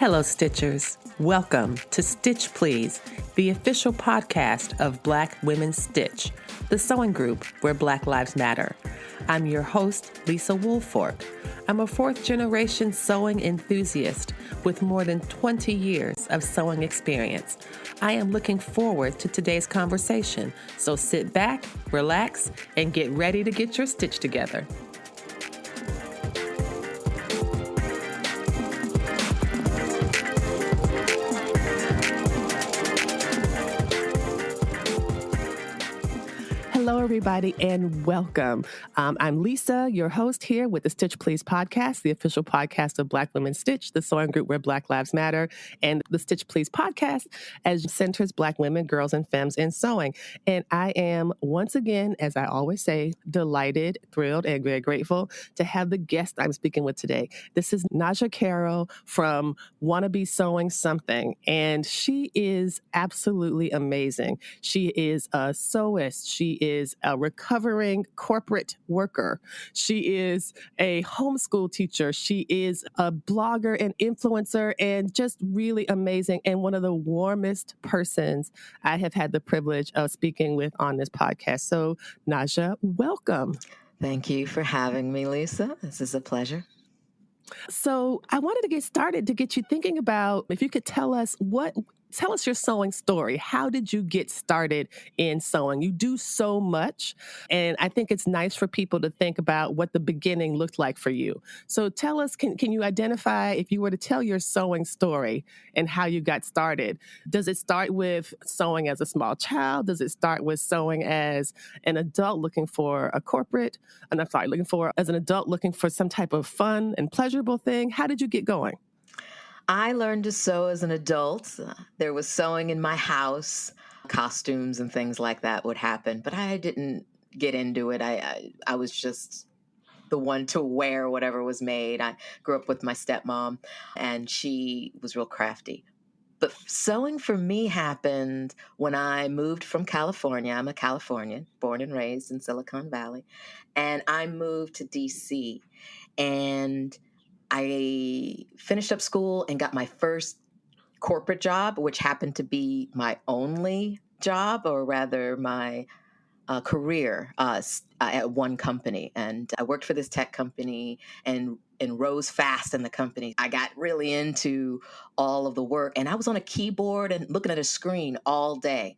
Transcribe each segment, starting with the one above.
Hello, Stitchers. Welcome to Stitch Please, the official podcast of Black Women Stitch, the sewing group where Black Lives Matter. I'm your host, Lisa Woolfork. I'm a fourth-generation sewing enthusiast with more than 20 years of sewing experience. I am looking forward to today's conversation, so sit back, relax, and get ready to get your stitch together. Hello, everybody, and welcome. I'm Lisa, your host here with the Stitch Please podcast, the official podcast of Black Women Stitch, the sewing group where Black Lives Matter, and the Stitch Please podcast as centers Black women, girls, and femmes in sewing. And I am once again, as I always say, delighted, thrilled, and very grateful to have the guest I'm speaking with today. This is Najah Carroll from Wannabe Sewing Something, and she is absolutely amazing. She is a sewist. She is a recovering corporate worker. She is a homeschool teacher. She is a blogger and influencer and just really amazing and one of the warmest persons I have had the privilege of speaking with on this podcast. So, Najah, welcome. Thank you for having me, Lisa. This is a pleasure. So I wanted to get started to get you thinking about if you could tell us your sewing story. How did you get started in sewing? You do so much, and I think it's nice for people to think about what the beginning looked like for you. So tell us, can you identify, if you were to tell your sewing story and how you got started, does it start with sewing as a small child? Does it start with sewing as an adult looking for a corporate? And I'm sorry, as an adult looking for some type of fun and pleasurable thing? How did you get going? I learned to sew as an adult. There was sewing in my house. Costumes and things like that would happen, but I didn't get into it. I was just the one to wear whatever was made. I grew up with my stepmom, and she was real crafty. But sewing for me happened when I moved from California. I'm a Californian, born and raised in Silicon Valley, and I moved to D.C., and I finished up school and got my first corporate job, which happened to be my only job, or rather my career at one company. And I worked for this tech company and rose fast in the company. I got really into all of the work, and I was on a keyboard and looking at a screen all day.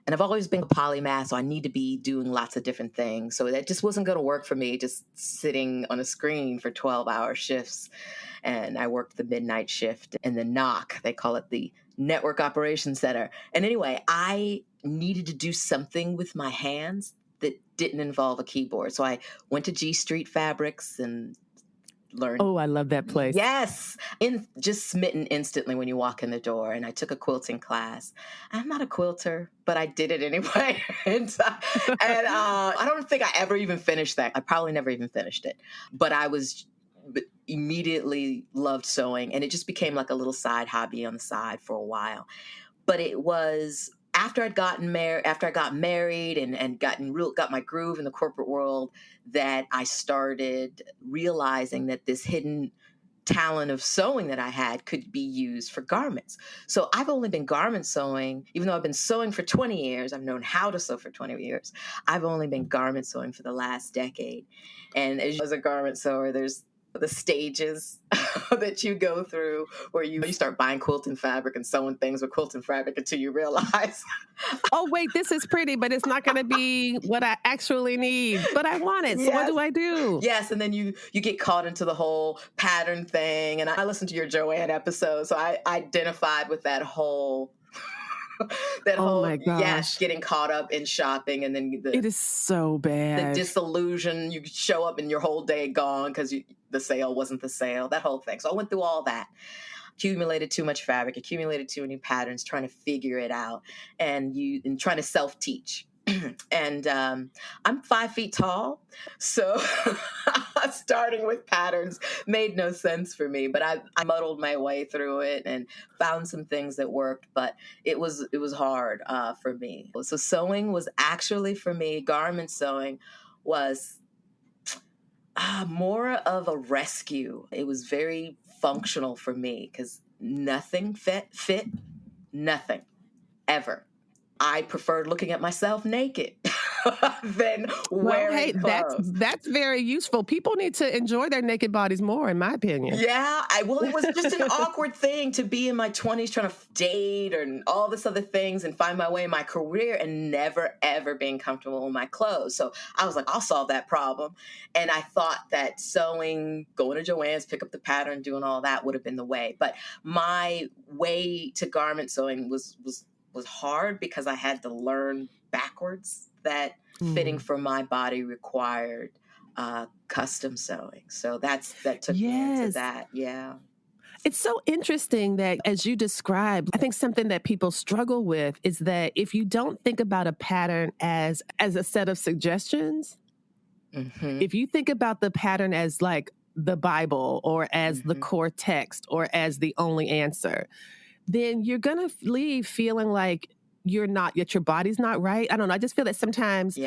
And I've always been a polymath, so I need to be doing lots of different things. So that just wasn't going to work for me, just sitting on a screen for 12-hour shifts. And I worked the midnight shift in the NOC. They call it the Network Operations Center. And anyway, I needed to do something with my hands that didn't involve a keyboard. So I went to G Street Fabrics and learned. Oh, I love that place. Yes. Just smitten instantly when you walk in the door. And I took a quilting class. I'm not a quilter, but I did it anyway. and I don't think I ever even finished that. I probably never even finished it. But I was immediately loved sewing. And it just became like a little side hobby on the side for a while. But it was after I got married and got my groove in the corporate world, that I started realizing that this hidden talent of sewing that I had could be used for garments. So I've only been garment sewing, even though I've been sewing for 20 years. I've known how to sew for 20 years. I've only been garment sewing for the last decade. And as a garment sewer, there's the stages that you go through where you start buying quilting fabric and sewing things with quilting fabric until you realize, oh, wait, this is pretty, but it's not going to be what I actually need, but I want it. So Yes. What do I do? Yes. And then you get caught into the whole pattern thing. And I listened to your Joanne episode, so I identified with that whole my gosh. Yes, getting caught up in shopping, and then it is so bad. The disillusion, you show up and your whole day gone because the sale wasn't the sale, that whole thing. So I went through all that, accumulated too much fabric, accumulated too many patterns, trying to figure it out, and trying to self-teach. And I'm 5 feet tall, so starting with patterns made no sense for me. But I muddled my way through it and found some things that worked. But it was hard for me. So sewing was actually, for me, garment sewing was more of a rescue. It was very functional for me because nothing fit, nothing, ever. I preferred looking at myself naked than wearing clothes. That's very useful. People need to enjoy their naked bodies more, in my opinion. Yeah, it was just an awkward thing to be in my 20s trying to date and all this other things and find my way in my career and never, ever being comfortable in my clothes. So I was like, I'll solve that problem. And I thought that sewing, going to Joann's, pick up the pattern, doing all that would have been the way. But my way to garment sewing was hard because I had to learn backwards that fitting for my body required custom sewing. So that took me into that. Yeah. It's so interesting that, as you described, I think something that people struggle with is that if you don't think about a pattern as a set of suggestions, if you think about the pattern as like the Bible or as the core text or as the only answer, then you're going to leave feeling like you're not, yet your body's not right. I don't know. I just feel that sometimes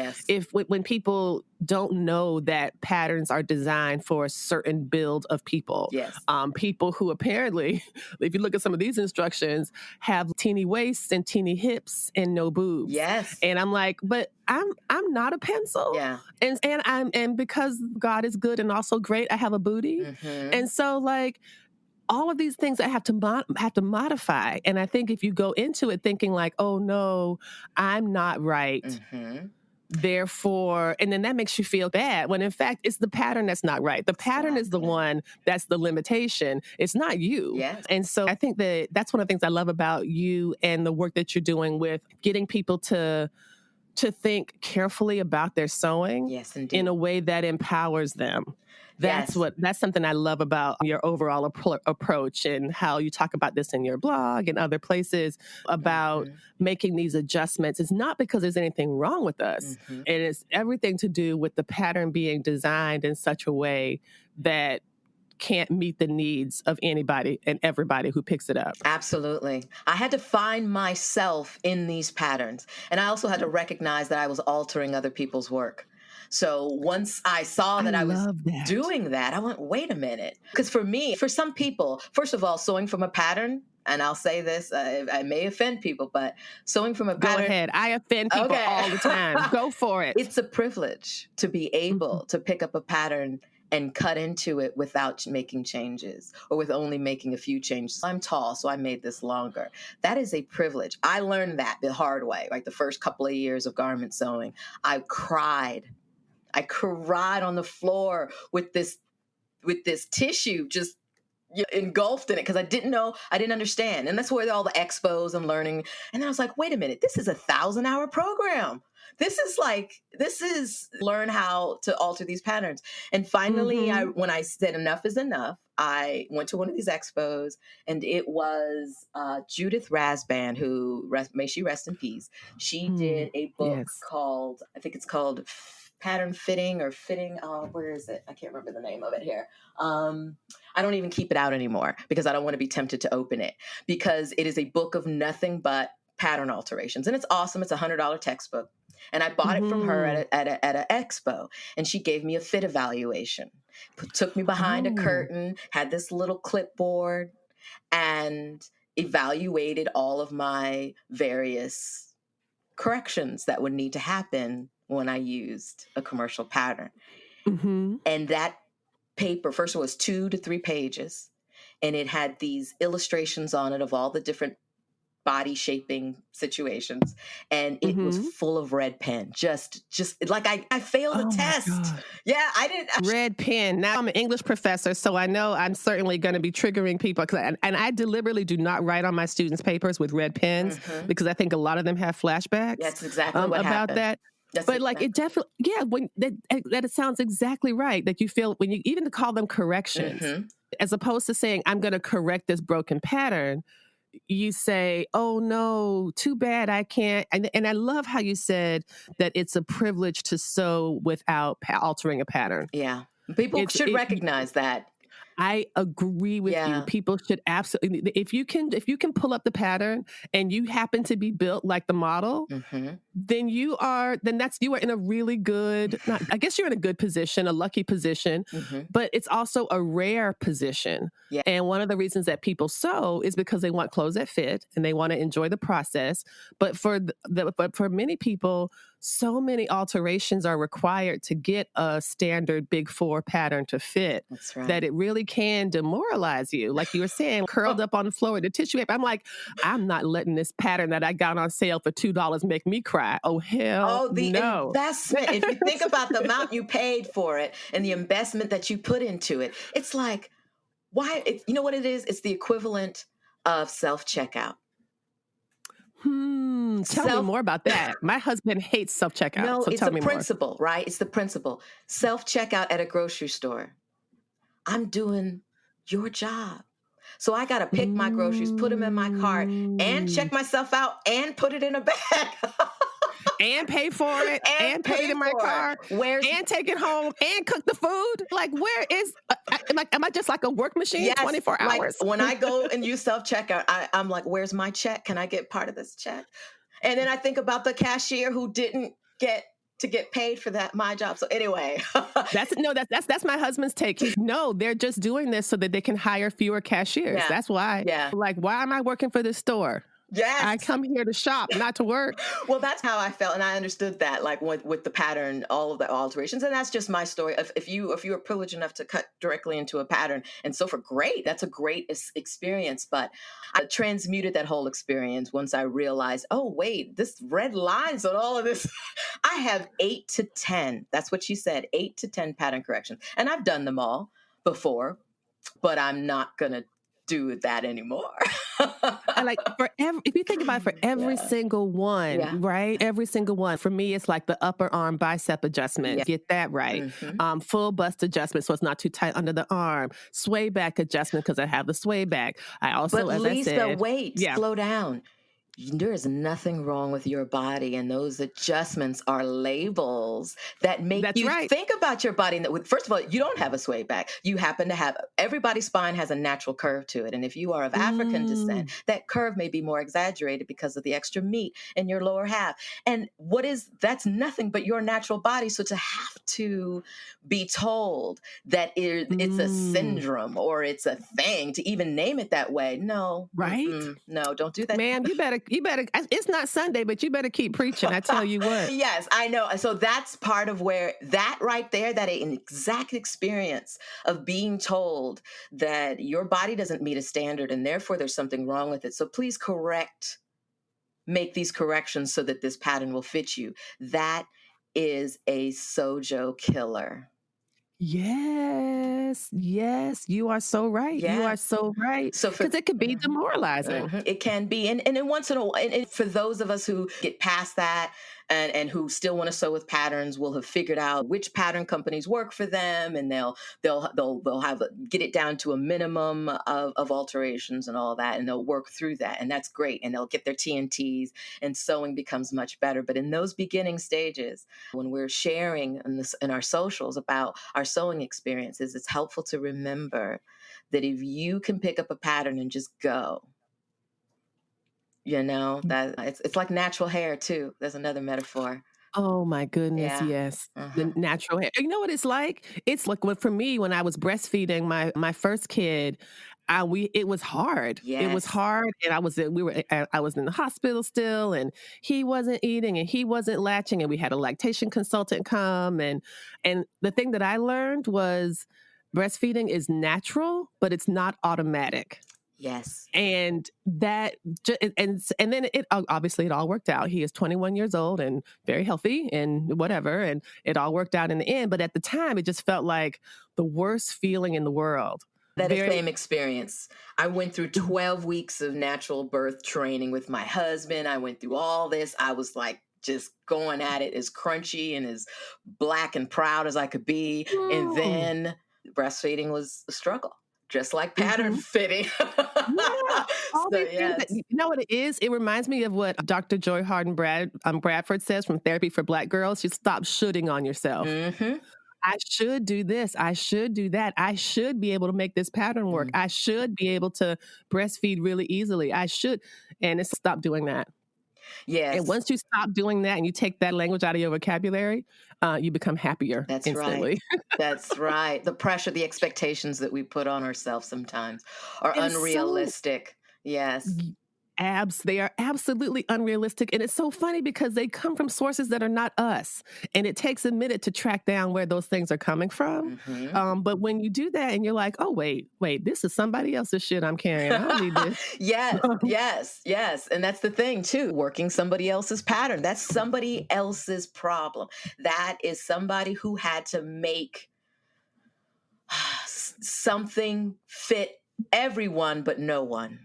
when people don't know that patterns are designed for a certain build of people, people who apparently, if you look at some of these instructions, have teeny waists and teeny hips and no boobs. Yes. And I'm like, but I'm not a pencil. Yeah. And because God is good and also great, I have a booty. And so like, all of these things I have to modify. And I think if you go into it thinking like, oh no, I'm not right. Therefore, and then that makes you feel bad when in fact it's the pattern that's not right. The pattern is the one that's the limitation. It's not you. Yes. And so I think that's one of the things I love about you and the work that you're doing with getting people to think carefully about their sewing in a way that empowers them. That's something I love about your overall approach and how you talk about this in your blog and other places about making these adjustments. It's not because there's anything wrong with us. It is everything to do with the pattern being designed in such a way that can't meet the needs of anybody and everybody who picks it up. Absolutely. I had to find myself in these patterns. And I also had to recognize that I was altering other people's work. So once I saw that I was doing that, I went, wait a minute. Because for some people, first of all, sewing from a pattern, and I'll say this, I may offend people, but sewing from a pattern. Go ahead. I offend people all the time. Go for it. It's a privilege to be able to pick up a pattern and cut into it without making changes or with only making a few changes. I'm tall, so I made this longer. That is a privilege. I learned that the hard way, like the first couple of years of garment sewing. I cried on the floor with this tissue just engulfed in it because I didn't understand. And that's where all the expos and learning. And then I was like, wait a minute, this is a 1,000-hour program. This is learn how to alter these patterns. And finally, when I said enough is enough, I went to one of these expos, and it was Judith Rasband, who, may she rest in peace. She did a book called, I think it's called Pattern Fitting or Fitting. Oh, where is it? I can't remember the name of it here. I don't even keep it out anymore because I don't want to be tempted to open it, because it is a book of nothing but pattern alterations. And it's awesome. It's a $100 textbook. And I bought it from her at an expo, and she gave me a fit evaluation, took me behind a curtain, had this little clipboard, and evaluated all of my various corrections that would need to happen when I used a commercial pattern. And that paper, first of all, was 2 to 3 pages, and it had these illustrations on it of all the different body shaping situations, and it was full of red pen. Just like I failed a test. Yeah, I didn't. Red pen. Now I'm an English professor, so I know I'm certainly going to be triggering people. And I deliberately do not write on my students' papers with red pens because I think a lot of them have flashbacks. That's exactly what about happened. that. But like it definitely, when that it sounds exactly right. That you feel when you even to call them corrections, as opposed to saying I'm going to correct this broken pattern. You say, oh no, too bad I can't. And I love how you said that it's a privilege to sew without altering a pattern. Yeah. People should recognize that. I agree with you. Yeah. People should absolutely, if you can pull up the pattern and you happen to be built like the model, Mm-hmm. then you are in a really good, not, I guess you're in a good position, a lucky position, Mm-hmm. but it's also a rare position. Yeah. And one of the reasons that people sew is because they want clothes that fit and they want to enjoy the process. But for many people, so many alterations are required to get a standard Big Four pattern to fit. That's right. That it really can demoralize you. Like you were saying, curled up on the floor with the tissue paper. I'm like, I'm not letting this pattern that I got on sale for $2 make me cry. Oh, hell the no. investment. If you think about the amount you paid for it and the investment that you put into it, it's like, why? You know what it is? It's the equivalent of self-checkout. Tell me more about that. My husband hates self-checkout. No, so it's tell the me principle, right? It's the principle. Self-checkout at a grocery store. I'm doing your job. So I got to pick my groceries, put them in my cart, and check myself out and put it in a bag. And pay for it, and put it in my car, and take it home, and cook the food. Like, where is, am I just like a work machine, yes, 24 hours? When I go and use self-checkout, I'm like, where's my check? Can I get part of this check? And then I think about the cashier who didn't get to get paid for my job. So anyway, that's my husband's take. They're just doing this so that they can hire fewer cashiers. Yeah. That's why. Yeah. Like, why am I working for this store? Yes. I come here to shop, not to work. Well, that's how I felt. And I understood that, like with the pattern, all of the alterations. And that's just my story. If you were privileged enough to cut directly into a pattern and so for great, that's a great experience. But I transmuted that whole experience once I realized, oh, wait, this red lines on all of this. I have 8 to 10. That's what she said, 8 to 10 pattern corrections. And I've done them all before, but I'm not going to do that anymore. And like if you think about it, for every single one, right? Every single one. For me, it's like the upper arm bicep adjustment. Get that right. Mm-hmm. Full bust adjustment, so it's not too tight under the arm. Sway back adjustment, because I have the sway back. I also, but as Lisa, I said, wait, slow down. There is nothing wrong with your body, and those adjustments are labels that make you think about your body. First of all, you don't have a sway back. You happen to have, everybody's spine has a natural curve to it. And if you are of African descent, that curve may be more exaggerated because of the extra meat in your lower half. And that's nothing but your natural body. So to have to be told that it's a syndrome or it's a thing, to even name it that way, no. Right? No, don't do that. Ma'am, you better, it's not Sunday, but you better keep preaching. I tell you what. Yes, I know. So that's part of where that right there, that an exact experience of being told that your body doesn't meet a standard and therefore there's something wrong with it. So please make these corrections so that this pattern will fit you. That is a SewJo killer. Yes, you are so right. Yeah. You are so right. So because it could be demoralizing. It can be. And then once in a while, and for those of us who get past that and who still want to sew with patterns, will have figured out which pattern companies work for them, and they'll get it down to a minimum of alterations and all that, and they'll work through that, and that's great. And they'll get their T&Ts, and sewing becomes much better. But in those beginning stages, when we're sharing in our socials about our sewing experiences, it's helpful to remember that if you can pick up a pattern and just go, that it's like natural hair too. There's another metaphor. Oh my goodness, yes. The natural hair. You know what it's like? It's like for me, when I was breastfeeding my first kid, it was hard. Yes. It was hard, and I was in the hospital still, and he wasn't eating, and he wasn't latching, and we had a lactation consultant come, and the thing that I learned was breastfeeding is natural, but it's not automatic. Yes. And then it obviously it all worked out. He is 21 years old and very healthy and whatever. And it all worked out in the end. But at the time, it just felt like the worst feeling in the world. That same experience. I went through 12 weeks of natural birth training with my husband. I went through all this. I was like just going at it as crunchy and as black and proud as I could be. And then breastfeeding was a struggle. Just like pattern fitting. Yes. You know what it is? It reminds me of what Dr. Joy Harden Bradford says from Therapy for Black Girls. You stop shooting on yourself. I should do this. I should do that. I should be able to make this pattern work. Mm. I should be able to breastfeed really easily. I should. And it's stop doing that. And Yes, once you stop doing that and you take that language out of your vocabulary, you become happier that's right. instantly. That's right. The pressure, the expectations that we put on ourselves sometimes are And it's so unrealistic. Yes. they are absolutely unrealistic. And it's so funny because they come from sources that are not us. And it takes a minute to track down where those things are coming from. Hmm. But when you do that and you're like, oh, wait, this is somebody else's shit I'm carrying. I don't need this. Yes, yes, yes. And that's the thing, too. Working somebody else's pattern. That's somebody else's problem. That is somebody who had to make something fit everyone but no one.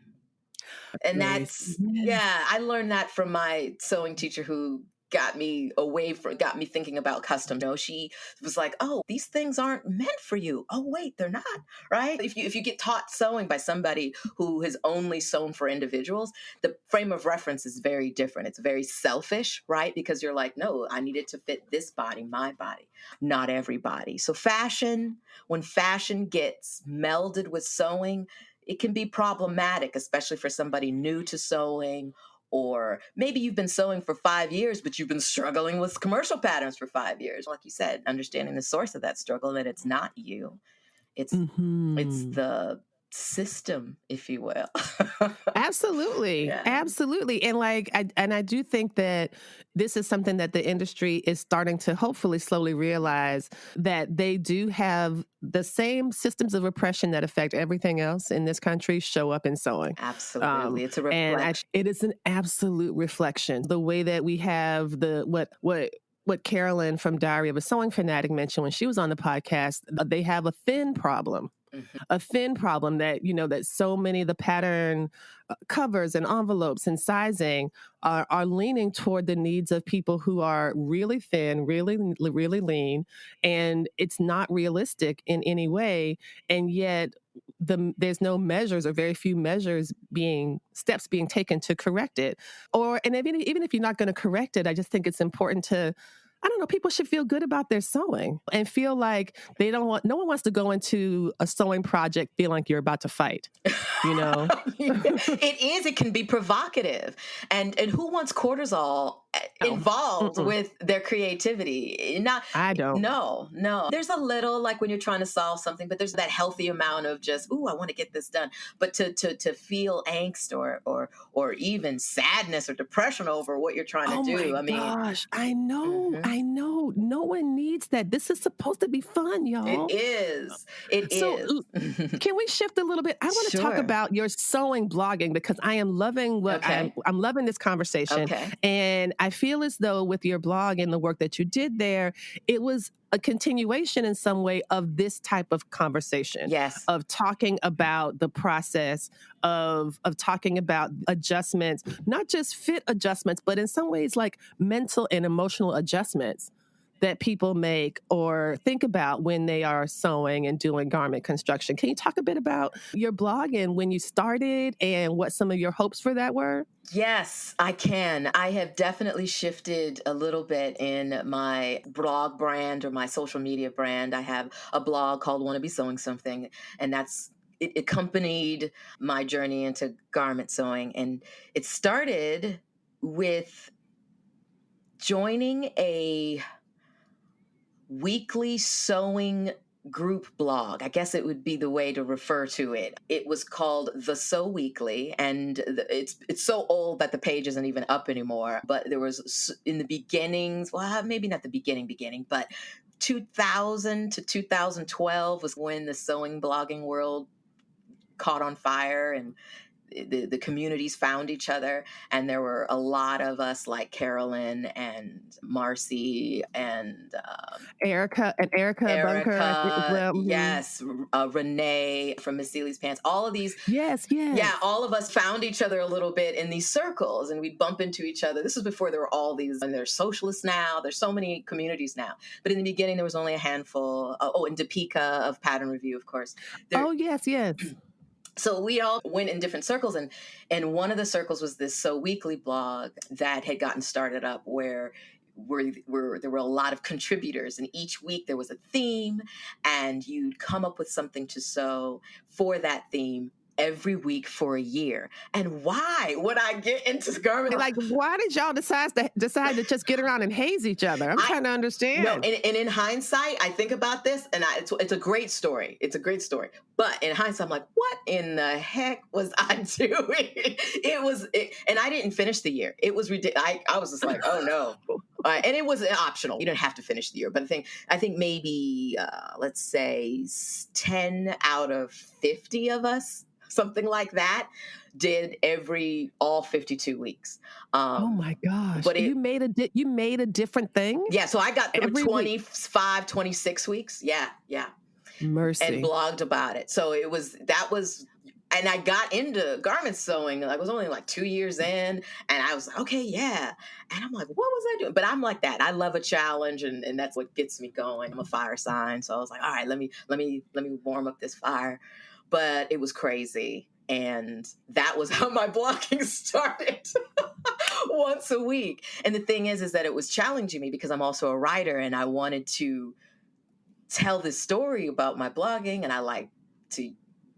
And that's, Yes. yeah, I learned that from my sewing teacher who got me thinking about custom. She was like, oh, these things aren't meant for you. Oh, wait, they're not, right? If you get taught sewing by somebody who has only sewn for individuals, the frame of reference is very different. It's very selfish, right? Because you're like, no, I need it to fit this body, my body, not everybody. So when fashion gets melded with sewing, it can be problematic, especially for somebody new to sewing, or maybe you've been sewing for 5 years, but you've been struggling with commercial patterns for 5 years. Like you said, understanding the source of that struggle, and that it's not you, it's Mhm. the system, if you will. Absolutely. Yeah. Absolutely. And I do think that this is something that the industry is starting to hopefully slowly realize, that they do have the same systems of oppression that affect everything else in this country show up in sewing. Absolutely. It's a And reflection. it is an absolute reflection. The way that we have what Carolyn from Diary of a Sewing Fanatic mentioned when she was on the podcast, they have a thin problem. Mhm. A thin problem that, that so many of the pattern covers and envelopes and sizing are leaning toward the needs of people who are really thin, really, really lean, and it's not realistic in any way. And yet there's no measures, or very few steps being taken to correct it. And even if you're not going to correct it, I just think it's important to, I don't know, people should feel good about their sewing and feel like no one wants to go into a sewing project feeling like you're about to fight, you know? It can be provocative. And who wants cortisol No. involved Mm-mm. with their creativity? Not I don't. No. There's a little, like when you're trying to solve something, but there's that healthy amount of just, ooh, I want to get this done. But to feel angst or even sadness or depression over what you're trying to Oh my do. I mean, gosh. I know. mhm. I know. No one needs that. This is supposed to be fun, It y'all. is. It So is. can we shift a little bit? I want to talk Sure. about your sewing blogging, because I am loving Okay. I'm loving this conversation. Okay. And I feel as though with your blog and the work that you did there, it was a continuation in some way of this type of conversation, Yes. of talking about the process of talking about adjustments, not just fit adjustments, but in some ways like mental and emotional adjustments that people make or think about when they are sewing and doing garment construction. Can you talk a bit about your blog and when you started and what some of your hopes for that were? Yes, I can. I have definitely shifted a little bit in my blog brand or my social media brand. I have a blog called Wanna Be Sewing Something, and it accompanied my journey into garment sewing. And it started with joining a weekly sewing group blog. I guess it would be the way to refer to it. It was called The Sew Weekly, and it's so old that the page isn't even up anymore. But there was, in the beginnings, well, maybe not the beginning, but 2000 to 2012 was when the sewing blogging world caught on fire, and the communities found each other, and there were a lot of us, like Carolyn and Marcy and Erica Bunker as Erica, well. Mhm. yes, Renee from Miss Seeley's Pants. All of these, Yes, yeah, yes. all of us found each other a little bit in these circles, and we'd bump into each other. This was before there were all these, and there's socialists now. There's so many communities now, but in the beginning there was only a handful. And Depika of Pattern Review, of course. There, Oh, yes, yes. so we all went in different circles, and one of the circles was this So Weekly blog that had gotten started up, where there were a lot of contributors, and each week there was a theme, and you'd come up with something to sew for that theme every week for a year. And why would I get into garment? Like, why did y'all decide to just get around and haze each other? I'm trying to understand. No, and in hindsight, I think about this, and it's a great story. It's a great story. But in hindsight, I'm like, what in the heck was I doing? And I didn't finish the year. It was ridiculous. I was just like, oh no. And it was optional. You didn't have to finish the year. But I think maybe, let's say 10 out of 50 of us, something like that, did all 52 weeks. Oh my gosh. But you made a different thing? Yeah. So I got through 25, 26 weeks. Yeah. Mercy. And blogged about it. So and I got into garment sewing. I was only like 2 years in, and I was like, okay, yeah. And I'm like, what was I doing? But I'm like that. I love a challenge, and that's what gets me going. I'm a fire sign. So I was like, all right, let me warm up this fire. But it was crazy. And that was how my blogging started. Once a week. And the thing is that it was challenging me because I'm also a writer, and I wanted to tell this story about my blogging, and I like to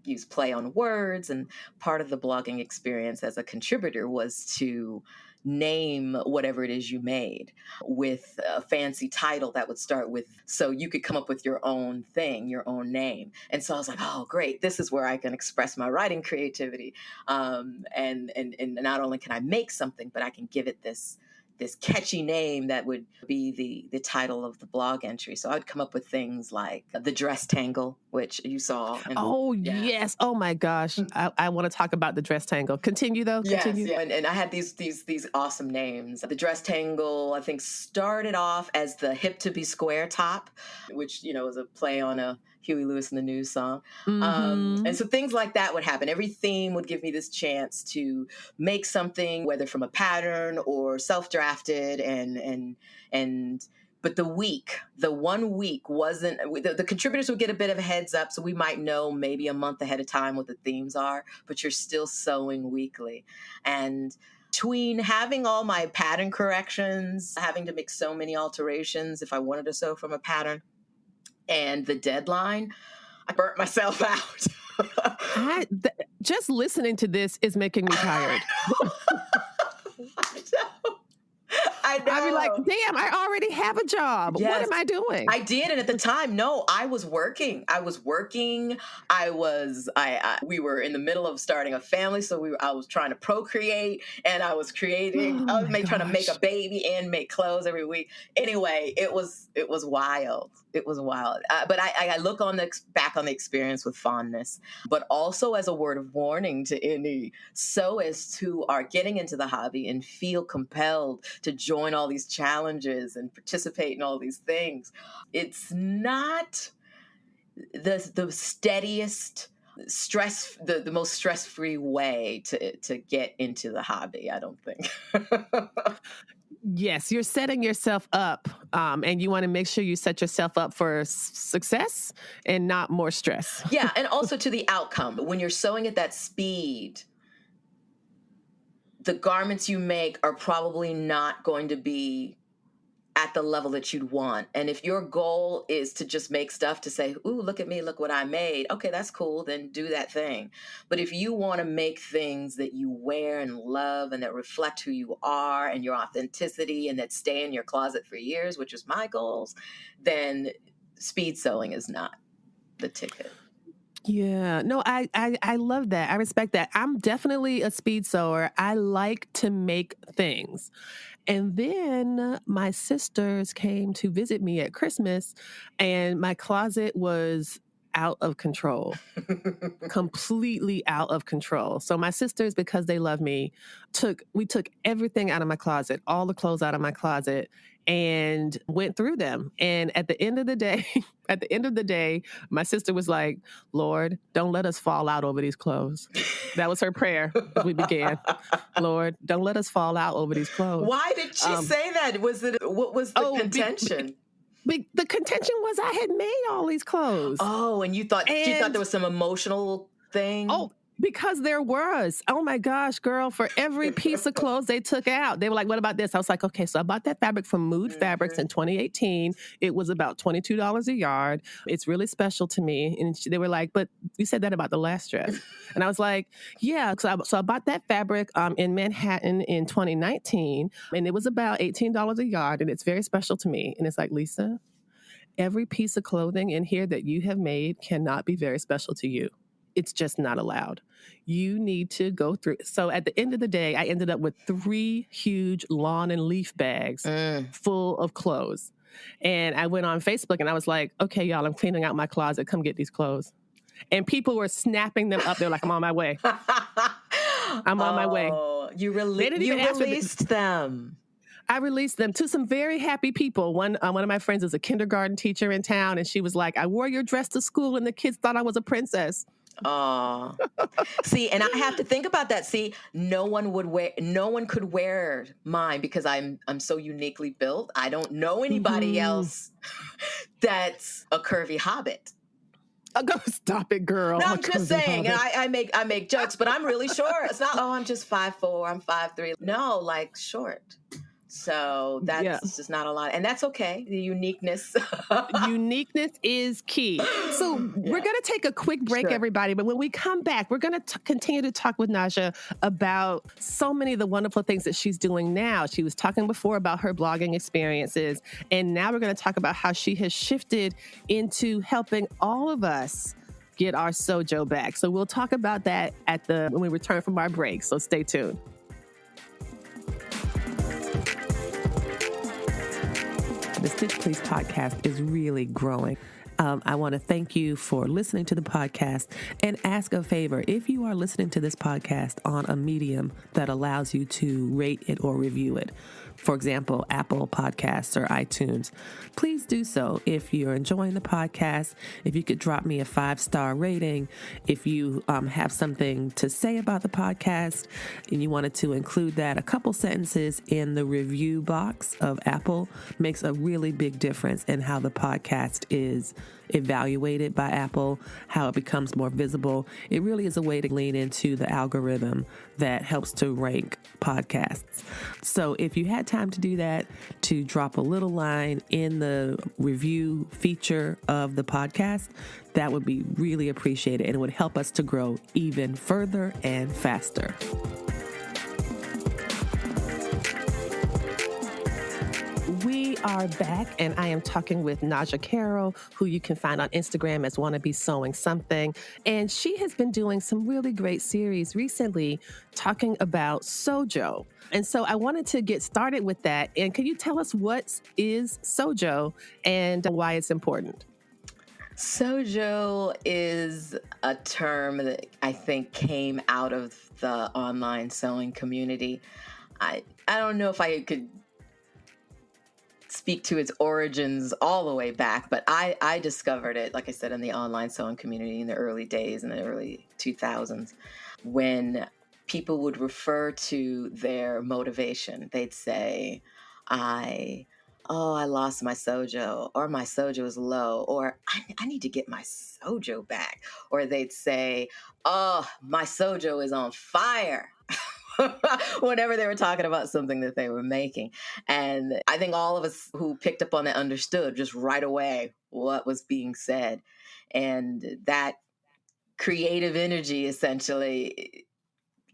use play on words. And part of the blogging experience as a contributor was to name whatever it is you made with a fancy title that would start with, so you could come up with your own thing, your own name. And so I was like, oh, great. This is where I can express my writing creativity. And not only can I make something, but I can give it this catchy name that would be the title of the blog entry. So I would come up with things like the dress tangle, which you saw. Yes. Oh my gosh. I want to talk about the dress tangle. Continue though. Continue. Yes, yeah. And I had these awesome names. The dress tangle, I think, started off as the hip to be square top, which, was a play on a Huey Lewis and the News song. Mm-hmm. And so things like that would happen. Every theme would give me this chance to make something, whether from a pattern or self-drafted, but the 1 week wasn't, the contributors would get a bit of a heads up. So we might know maybe a month ahead of time what the themes are, but you're still sewing weekly. And between having all my pattern corrections, having to make so many alterations if I wanted to sew from a pattern, and the deadline, I burnt myself out. Just listening to this is making me tired. I know. I'd be like, damn, I already have a job. Yes. What am I doing? I did. And at the time, no, I was working. We were in the middle of starting a family. So I was trying to procreate, and I was creating, trying to make a baby and make clothes every week. Anyway, it was wild. It was wild. But I look back on the experience with fondness, but also as a word of warning to any sewists who are getting into the hobby and feel compelled to join all these challenges and participate in all these things. It's not the steadiest the most stress-free way to get into the hobby, I don't think. Yes, you're setting yourself up, and you want to make sure you set yourself up for success and not more stress. Yeah, and also to the outcome. When you're sewing at that speed, the garments you make are probably not going to be at the level that you'd want. And if your goal is to just make stuff to say, ooh, look at me, look what I made. Okay, that's cool. Then do that thing. But if you want to make things that you wear and love and that reflect who you are and your authenticity and that stay in your closet for years, which is my goals, then speed sewing is not the ticket. Yeah, no, I love that. I respect that. I'm definitely a speed sewer. I like to make things. And then my sisters came to visit me at Christmas, and my closet was out of control, completely out of control. So my sisters, because they love me, we took everything out of my closet, all the clothes out of my closet, and went through them. And at the end of the day, my sister was like, Lord, don't let us fall out over these clothes. That was her prayer as we began. Lord, don't let us fall out over these clothes. Why did she say that? What was the contention? The contention was I had made all these clothes. Oh, and you thought there was some emotional thing? Because there was, oh my gosh, girl, for every piece of clothes they took out, they were like, what about this? I was like, okay, so I bought that fabric from Mood Fabrics in 2018. It was about $22 a yard. It's really special to me. And they were like, but you said that about the last dress. And I was like, yeah. So I bought that fabric in Manhattan in 2019, and it was about $18 a yard, and it's very special to me. And it's like, Lisa, every piece of clothing in here that you have made cannot be very special to you. It's just not allowed. You need to go through. So at the end of the day, I ended up with 3 huge lawn and leaf bags full of clothes. And I went on Facebook and I was like, okay, y'all, I'm cleaning out my closet. Come get these clothes. And people were snapping them up. They're like, I'm on my way. I'm on my way. You released them. I released them to some very happy people. One of my friends is a kindergarten teacher in town, and she was like, I wore your dress to school and the kids thought I was a princess. Oh, see, and I have to think about that. See, no one could wear mine because I'm so uniquely built. I don't know anybody else that's a curvy hobbit. Stop it, girl. No, I'm just saying. And I make jokes, but I'm really short. It's not, I'm just 5'4", I'm 5'3". No, like short. So that's just not a lot. And that's okay. The uniqueness. Uniqueness is key. So we're going to take a quick break, everybody. But when we come back, we're going to continue to talk with Najah about so many of the wonderful things that she's doing now. She was talking before about her blogging experiences. And now we're going to talk about how she has shifted into helping all of us get our SewJo back. So we'll talk about that when we return from our break. So stay tuned. The Stitch Please podcast is really growing. I want to thank you for listening to the podcast and ask a favor. If you are listening to this podcast on a medium that allows you to rate it or review it, for example, Apple Podcasts or iTunes, please do so. If you're enjoying the podcast, if you could drop me a 5-star rating, if you have something to say about the podcast and you wanted to include that, a couple sentences in the review box of Apple makes a really big difference in how the podcast is evaluated by Apple, how it becomes more visible. It really is a way to lean into the algorithm that helps to rank podcasts. So if you had time to do that, to drop a little line in the review feature of the podcast, that would be really appreciated, and it would help us to grow even further and faster. We are back, and I am talking with Najah Carroll, who you can find on Instagram as Wannabe Sewing Something. And she has been doing some really great series recently talking about SewJo. And so I wanted to get started with that. And can you tell us what is SewJo and why it's important? SewJo is a term that I think came out of the online sewing community. I don't know if I could speak to its origins all the way back, but I discovered it, like I said, in the online sewing community in the early days, in the early 2000s, when people would refer to their motivation. They'd say, I lost my SewJo, or my SewJo is low, or I need to get my SewJo back. Or they'd say, oh, my SewJo is on fire. Whenever they were talking about something that they were making. And I think all of us who picked up on it understood just right away what was being said. And that creative energy essentially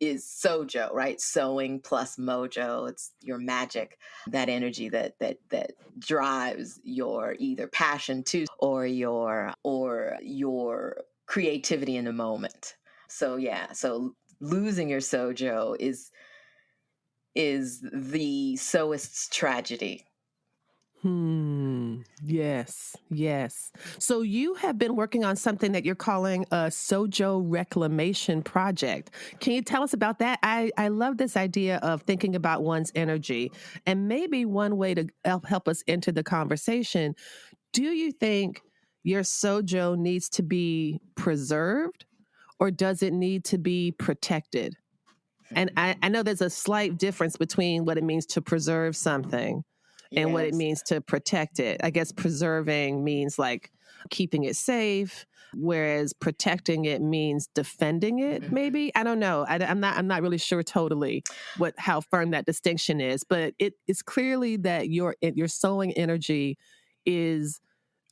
is SewJo, right? Sewing plus mojo. It's your magic, that energy that drives your either passion to or your creativity in the moment. So losing your SewJo is the sewist's tragedy. Yes. So you have been working on something that you're calling a SewJo reclamation project. Can you tell us about that? I love this idea of thinking about one's energy, and maybe one way to help us enter the conversation. Do you think your SewJo needs to be preserved, or does it need to be protected? And I know there's a slight difference between what it means to preserve something and what it means to protect it. I guess preserving means like keeping it safe, whereas protecting it means defending it, maybe. I don't know. I'm not really sure totally how firm that distinction is, but it's clearly that your sewing energy is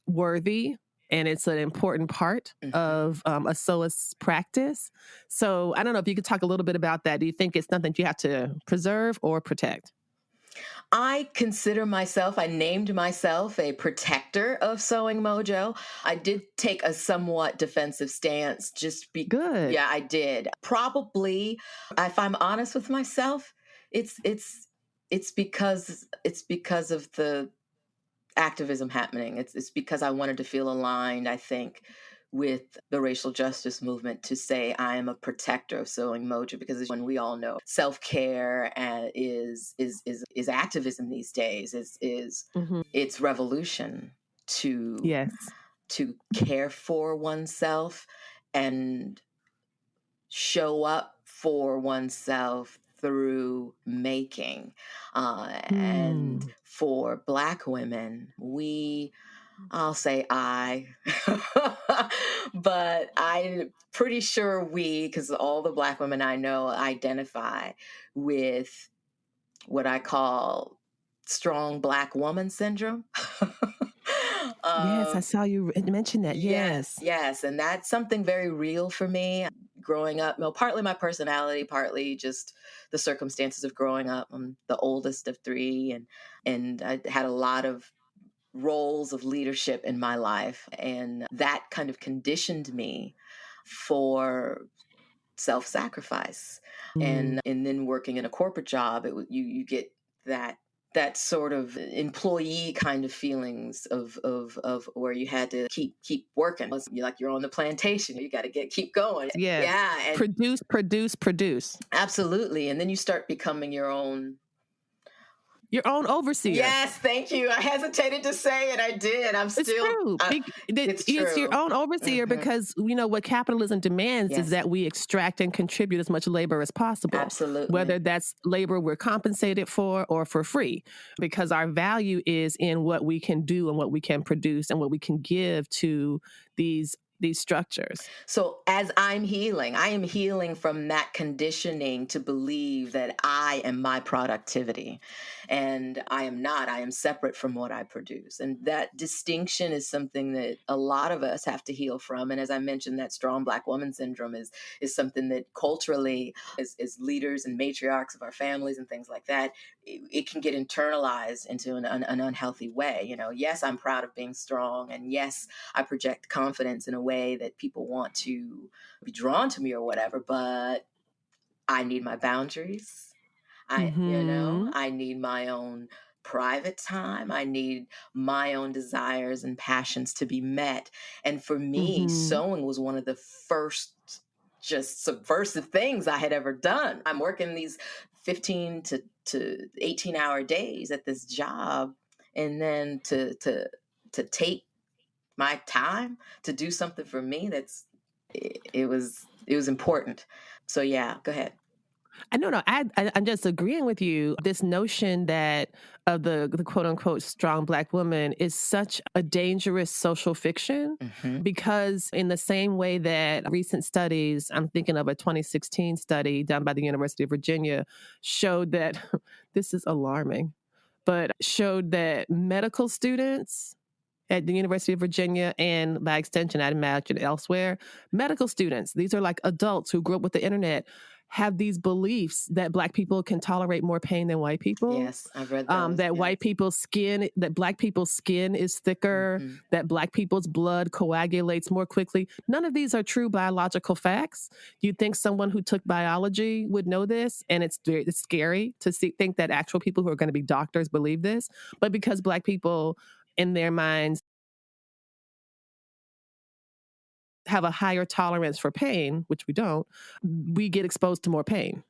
worthy, and it's an important part of a sewist's practice. So I don't know if you could talk a little bit about that. Do you think it's something you have to preserve or protect? I named myself a protector of Sewing Mojo. I did take a somewhat defensive stance Good. Yeah, I did. Probably, if I'm honest with myself, it's because of the activism happening. It's because I wanted to feel aligned, I think, with the racial justice movement, to say I am a protector of Sewing Mojo, because when we all know self-care is activism these days, it's revolution to Yes. care for oneself and show up for oneself through making. And for Black women, I'll say but I'm pretty sure because all the Black women I know identify with what I call strong Black woman syndrome. Yes, I saw you mention that. Yes. And that's something very real for me. Growing up, partly my personality, partly just the circumstances of growing up. I'm the oldest of three, and I had a lot of roles of leadership in my life. And that kind of conditioned me for self-sacrifice. And then working in a corporate job, you get that sort of employee kind of feelings of where you had to keep working. You're like you're on the plantation. You got to keep going. Yes. Yeah. And Produce. Absolutely. And then you start becoming your own overseer. Yes, thank you. I hesitated to say it. I did. It's true. It's your own overseer, because what capitalism demands is that we extract and contribute as much labor as possible. Absolutely. Whether that's labor we're compensated for or for free, because our value is in what we can do and what we can produce and what we can give to these structures. So as I am healing from that conditioning to believe that I am my productivity, and I am separate from what I produce. And that distinction is something that a lot of us have to heal from. And as I mentioned, that strong Black woman syndrome is something that culturally, as leaders and matriarchs of our families and things like that, it can get internalized into an unhealthy way. Yes, I'm proud of being strong, and yes, I project confidence in a way that people want to be drawn to me or whatever, but I need my boundaries. I need my own private time. I need my own desires and passions to be met. And for me, sewing was one of the first just subversive things I had ever done. I'm working these 15 to 18-hour days at this job, and then to take my time to do something for me, it was important. So yeah, go ahead. I'm just agreeing with you. This notion that of the quote unquote strong Black woman is such a dangerous social fiction, because in the same way that recent studies, I'm thinking of a 2016 study done by the University of Virginia, showed that this is alarming, but showed that medical students at the University of Virginia, and by extension, I'd imagine elsewhere, medical students, these are like adults who grew up with the internet, have these beliefs that Black people can tolerate more pain than white people. Yes, I've read those. That Black people's skin is thicker, that Black people's blood coagulates more quickly. None of these are true biological facts. You'd think someone who took biology would know this, and it's scary to think that actual people who are going to be doctors believe this. But because Black people, in their minds, have a higher tolerance for pain, which we don't, we get exposed to more pain.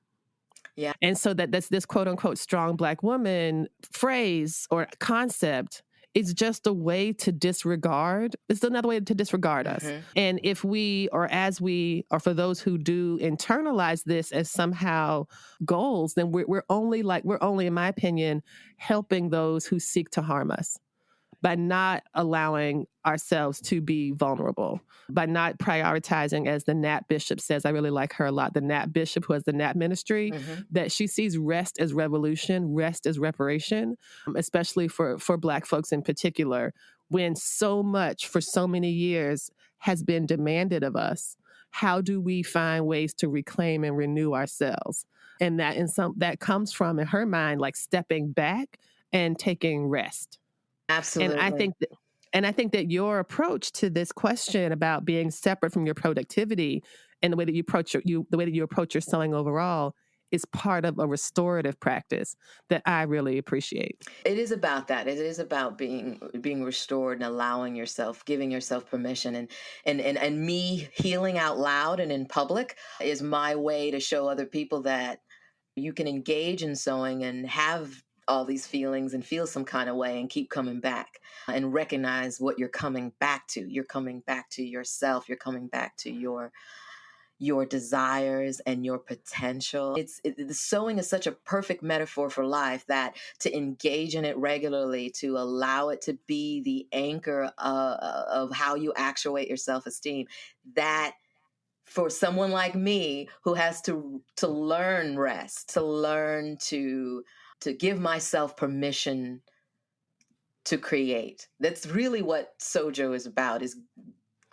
Yeah. And so that's this quote unquote strong Black woman phrase or concept is just a way to disregard. It's another way to disregard us. And if we, or for those who do internalize this as somehow goals, then we're only, in my opinion, helping those who seek to harm us. by not allowing ourselves to be vulnerable, by not prioritizing, as the Nat Bishop says. I really like her a lot. The Nat Bishop, who has the Nat Ministry, that she sees rest as revolution, rest as reparation, especially for Black folks in particular, when so much for so many years has been demanded of us. How do we find ways to reclaim and renew ourselves? And that comes from, in her mind, like stepping back and taking rest. Absolutely. And I think that your approach to this question about being separate from your productivity and the way that you approach your sewing overall is part of a restorative practice that I really appreciate. It is about that. It is about being restored and allowing yourself, giving yourself permission, and me healing out loud and in public is my way to show other people that you can engage in sewing and have all these feelings and feel some kind of way and keep coming back and recognize what you're coming back to. You're coming back to yourself. You're coming back to your desires and your potential. The sewing is such a perfect metaphor for life, that to engage in it regularly, to allow it to be the anchor of how you actuate your self-esteem, that for someone like me who has to learn rest, to learn to give myself permission to create. That's really what SewJo is about, is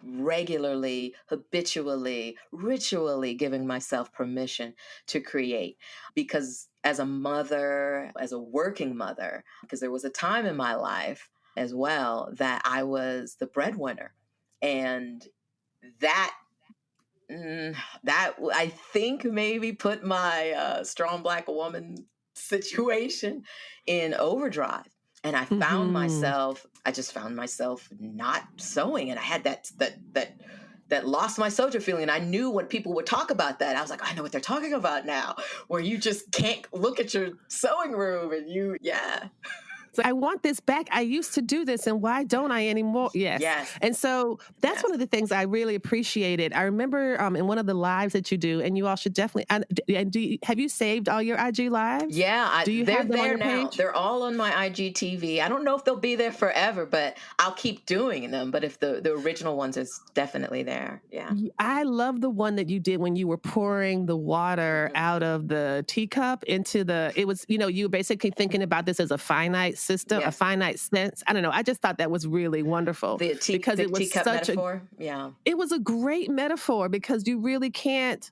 regularly, habitually, ritually giving myself permission to create. Because as a mother, as a working mother, because there was a time in my life as well that I was the breadwinner. And that I think maybe put my strong Black woman situation in overdrive. And I found myself, not sewing. And I had that lost my SewJo feeling. And I knew when people would talk about that, I was like, I know what they're talking about now, where you just can't look at your sewing room and So I want this back. I used to do this, and why don't I anymore? Yes. And so that's one of the things I really appreciated. I remember in one of the lives that you do, and you all should definitely, have you saved all your IG lives? Yeah. Do you have them on your now? page? They're all on my IGTV. I don't know if they'll be there forever, but I'll keep doing them. But if the original ones is definitely there. Yeah. I love the one that you did when you were pouring the water out of the teacup into it was, you were basically thinking about this as a finite system, a finite sense. I don't know. I just thought that was really wonderful because it was teacup metaphor. It was a great metaphor, because you really can't.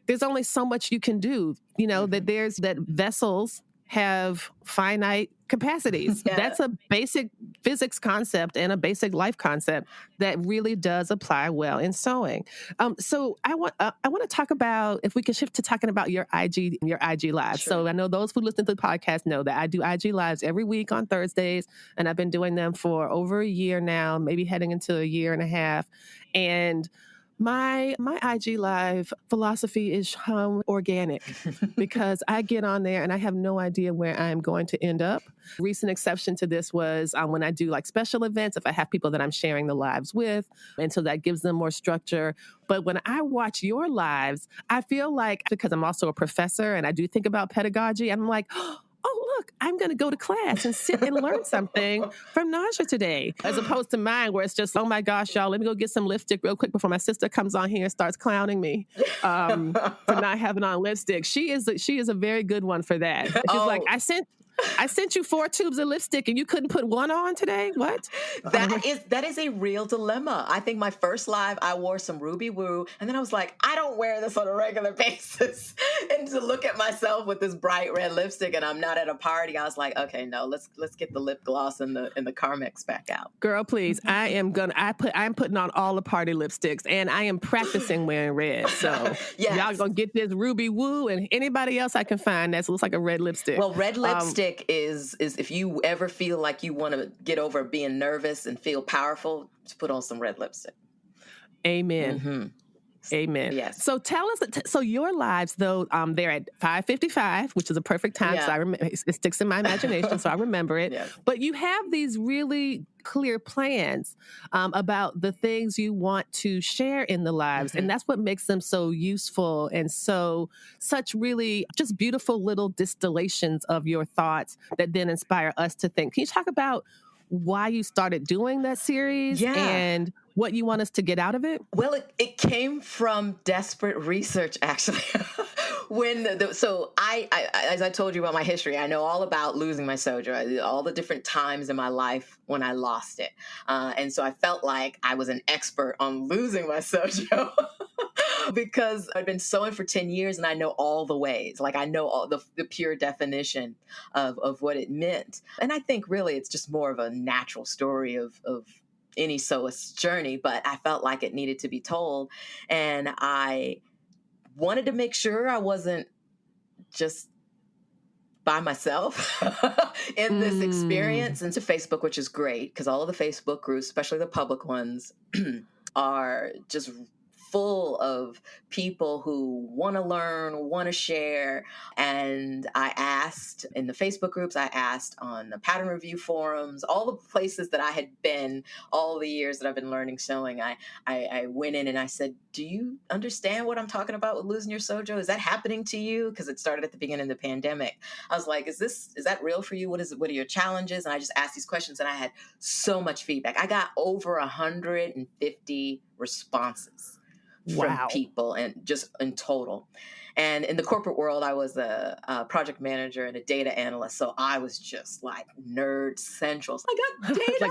There's only so much you can do. That vessels have finite capacities. That's a basic physics concept and a basic life concept that really does apply well in sewing. So I want to talk about, if we can shift to talking about your IG lives. Sure. So I know those who listen to the podcast know that I do IG lives every week on Thursdays, and I've been doing them for over a year now, maybe heading into a year and a half. And my IG Live philosophy is organic, because I get on there and I have no idea where I'm going to end up. Recent exception to this was when I do like special events, if I have people that I'm sharing the lives with, and so that gives them more structure. But when I watch your lives, I feel like, because I'm also a professor and I do think about pedagogy, I'm like, oh, look, I'm going to go to class and sit and learn something from Najah today, as opposed to mine, where it's just, oh my gosh, y'all, let me go get some lipstick real quick before my sister comes on here and starts clowning me for not having on lipstick. She is a very good one for that. She's like, I sent you 4 tubes of lipstick and you couldn't put one on today? What? That is a real dilemma. I think my first live, I wore some Ruby Woo, and then I was like, I don't wear this on a regular basis. And to look at myself with this bright red lipstick and I'm not at a party, I was like, okay, no, let's get the lip gloss and the Carmex back out. Girl, please. I'm putting on all the party lipsticks, and I am practicing wearing red. So y'all gonna get this Ruby Woo and anybody else I can find that looks like a red lipstick. Well, red lipstick is if you ever feel like you want to get over being nervous and feel powerful, just put on some red lipstick. Amen. Mm-hmm. Amen. Yes. So tell us, so your lives, though, they're at 5:55, which is a perfect time. So I remember, it sticks in my imagination, so I remember it. Yeah. But you have these really clear plans about the things you want to share in the lives. And that's what makes them so useful and such really just beautiful little distillations of your thoughts that then inspire us to think. Can you talk about why you started doing that series Yeah. and what you want us to get out of it? Well, it came from desperate research, actually. So as I told you about my history, I know all about losing my SewJo, all the different times in my life when I lost it, and so I felt like I was an expert on losing my SewJo. Because I've been sewing for 10 years and I know all the ways. Like I know all the pure definition of what it meant. And I think really it's just more of a natural story of any sewist's journey, but I felt like it needed to be told. And I wanted to make sure I wasn't just by myself in this experience. And to Facebook, which is great because all of the Facebook groups, especially the public ones, are just full of people who want to learn, want to share. And I asked in the Facebook groups, I asked on the pattern review forums, all the places that I had been all the years that I've been learning sewing. I went in and I said, do you understand what I'm talking about with losing your SewJo? Is that happening to you? Because it started at the beginning of the pandemic. I was like, is that real for you? What are your challenges? And I just asked these questions and I had so much feedback. I got over 150 responses from people and just in total. And in the corporate world, I was a project manager and a data analyst. So I was just like nerd central. I got data.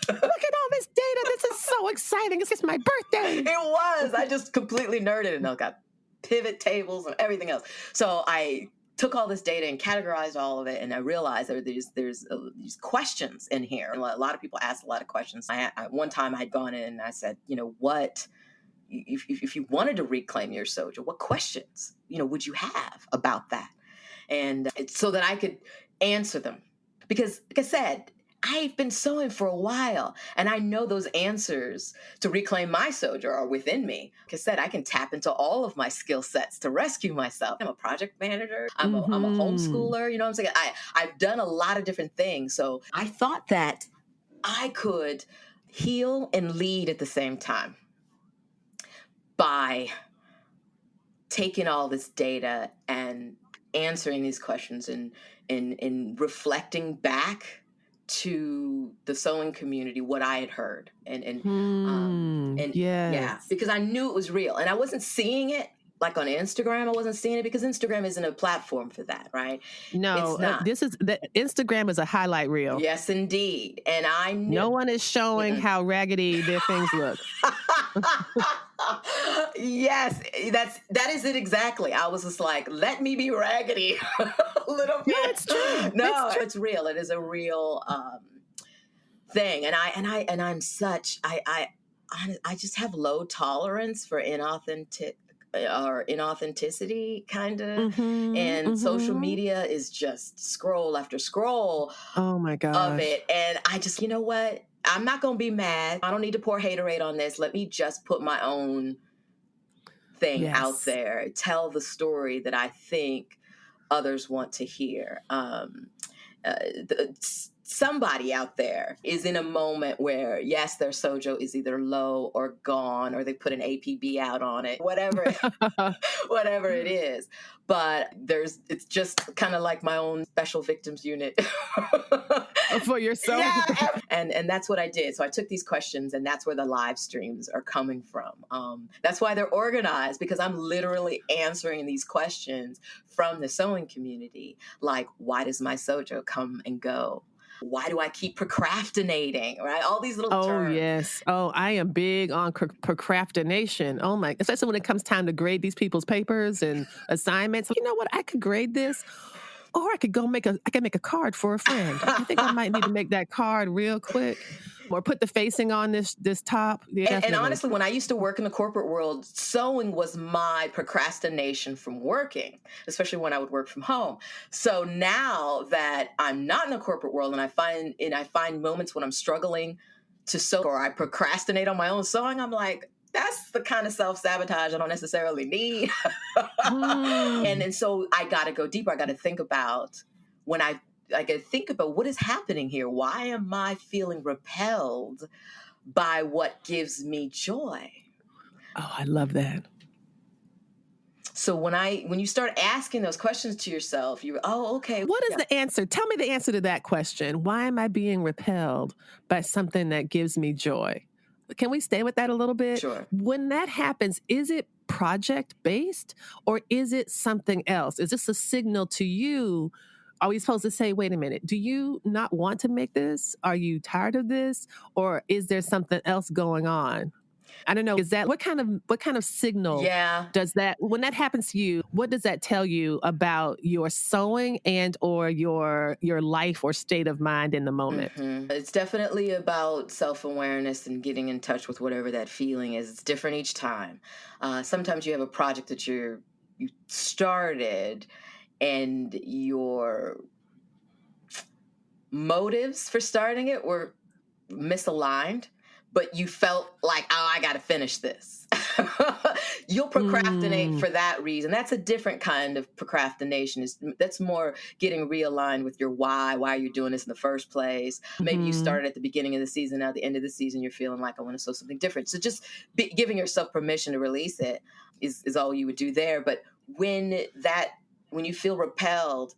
Look at all this data. This is so exciting. It's just my birthday. It was. I just completely nerded and I got pivot tables and everything else. So I took all this data and categorized all of it. And I realized there's these questions in here. And a lot of people asked a lot of questions. One time I had gone in and I said, what... If you wanted to reclaim your SewJo, what questions, would you have about that? And it's so that I could answer them. Because, like I said, I've been sewing for a while, and I know those answers to reclaim my SewJo are within me. Like I said, I can tap into all of my skill sets to rescue myself. I'm a project manager. I'm a homeschooler. You know what I'm saying? I've done a lot of different things. So I thought that I could heal and lead at the same time by taking all this data and answering these questions and reflecting back to the sewing community what I had heard and yeah, because I knew it was real and I wasn't seeing it like on Instagram. I wasn't seeing it because Instagram isn't a platform for that, right? No, it's not. Instagram is a highlight reel. Yes, indeed. And I knew no one is showing how raggedy their things look. Yes, that is it exactly. I was just like, let me be raggedy a little bit. No, it's true. No, it's real. It is a real thing. And I'm such I just have low tolerance for inauthenticity kind of. And social media is just scroll after scroll of it. And I just, you know what? I'm not going to be mad. I don't need to pour haterade on this. Let me just put my own thing out there. Tell the story that I think others want to hear. Somebody out there is in a moment where, yes, their SewJo is either low or gone, or they put an APB out on it, whatever it is. But it's just kind of like my own special victims unit. For yourself. Yeah. And that's what I did. So I took these questions, and that's where the live streams are coming from. That's why they're organized, because I'm literally answering these questions from the sewing community. Like, why does my SewJo come and go? Why do I keep procrastinating, right? All these little terms. Oh, yes. Oh, I am big on procrastination. Oh, my. Especially when it comes time to grade these people's papers and assignments. You know what? I could grade this, or I could go make a card for a friend. I think I might need to make that card real quick. Or put the facing on this top. Yeah, and honestly, when I used to work in the corporate world, sewing was my procrastination from working, especially when I would work from home. So now that I'm not in the corporate world and I find moments when I'm struggling to sew, or I procrastinate on my own sewing, I'm like, that's the kind of self-sabotage I don't necessarily need. And so I got to go deeper. I got to think about I got to think about what is happening here. Why am I feeling repelled by what gives me joy? Oh, I love that. So when you start asking those questions to yourself, okay. What is the answer? Tell me the answer to that question. Why am I being repelled by something that gives me joy? Can we stay with that a little bit? Sure. When that happens, is it project based or is it something else? Is this a signal to you? Are we supposed to say, wait a minute, do you not want to make this? Are you tired of this? Or is there something else going on? I don't know. Is that what kind of signal does that, when that happens to you, what does that tell you about your sewing and or your life or state of mind in the moment? Mm-hmm. It's definitely about self-awareness and getting in touch with whatever that feeling is. It's different each time. Sometimes you have a project that you started and your motives for starting it were misaligned, but you felt like, oh, I got to finish this. You'll procrastinate for that reason. That's a different kind of procrastination. That's more getting realigned with your why you're doing this in the first place. Maybe you started at the beginning of the season. Now at the end of the season, you're feeling like I want to sew something different. So just giving yourself permission to release it is all you would do there. But when you feel repelled